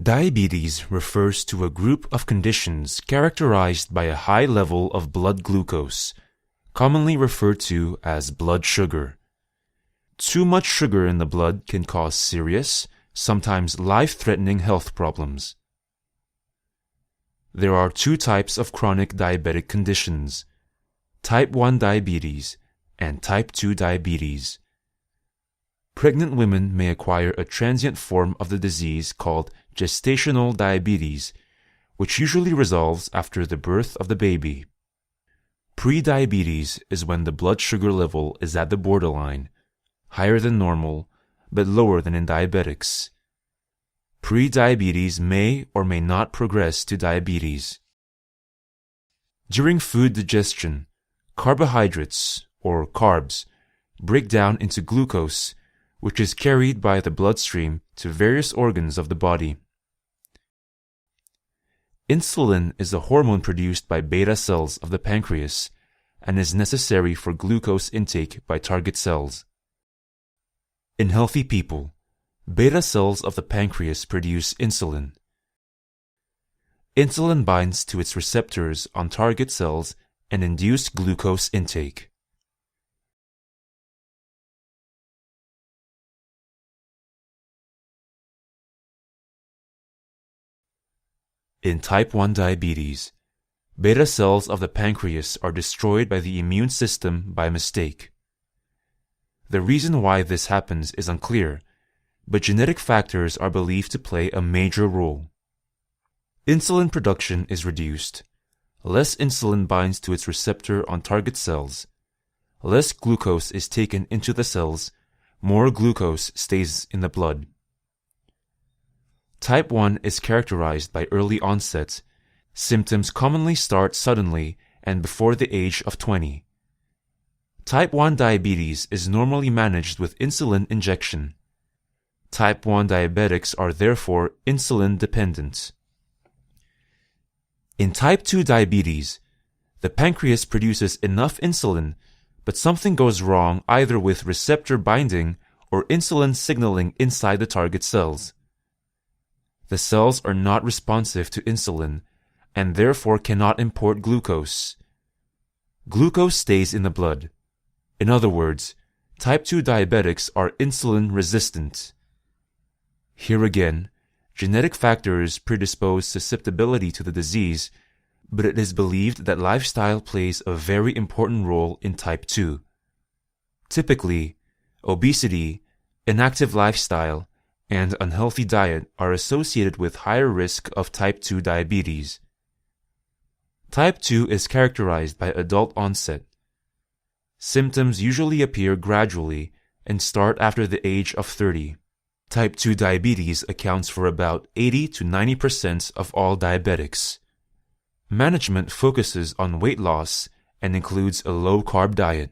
Diabetes refers to a group of conditions characterized by a high level of blood glucose, commonly referred to as blood sugar. Too much sugar in the blood can cause serious, sometimes life-threatening health problems. There are two types of chronic diabetic conditions: type 1 diabetes and type 2 diabetes. Pregnant women may acquire a transient form of the disease called gestational diabetes, which usually resolves after the birth of the baby. Prediabetes is when the blood sugar level is at the borderline, higher than normal, but lower than in diabetics. Prediabetes may or may not progress to diabetes. During food digestion, carbohydrates, or carbs, break down into glucose, which is carried by the bloodstream to various organs of the body. Insulin is a hormone produced by beta cells of the pancreas and is necessary for glucose intake by target cells. In healthy people, beta cells of the pancreas produce insulin. Insulin binds to its receptors on target cells and induce glucose intake. In type 1 diabetes, beta cells of the pancreas are destroyed by the immune system by mistake. The reason why this happens is unclear, but genetic factors are believed to play a major role. Insulin production is reduced. Less insulin binds to its receptor on target cells. Less glucose is taken into the cells. More glucose stays in the blood. Type 1 is characterized by early onset. Symptoms commonly start suddenly and before the age of 20. Type 1 diabetes is normally managed with insulin injection. Type 1 diabetics are therefore insulin dependent. In type 2 diabetes, the pancreas produces enough insulin, but something goes wrong either with receptor binding or insulin signaling inside the target cells. The cells are not responsive to insulin and therefore cannot import glucose. Glucose stays in the blood. In other words, type 2 diabetics are insulin resistant. Here again, genetic factors predispose susceptibility to the disease, but it is believed that lifestyle plays a very important role in type 2. Typically, obesity, inactive lifestyle, and unhealthy diet are associated with higher risk of type 2 diabetes. Type 2 is characterized by adult onset. Symptoms usually appear gradually and start after the age of 30. Type 2 diabetes accounts for about 80 to 90% of all diabetics. Management focuses on weight loss and includes a low-carb diet.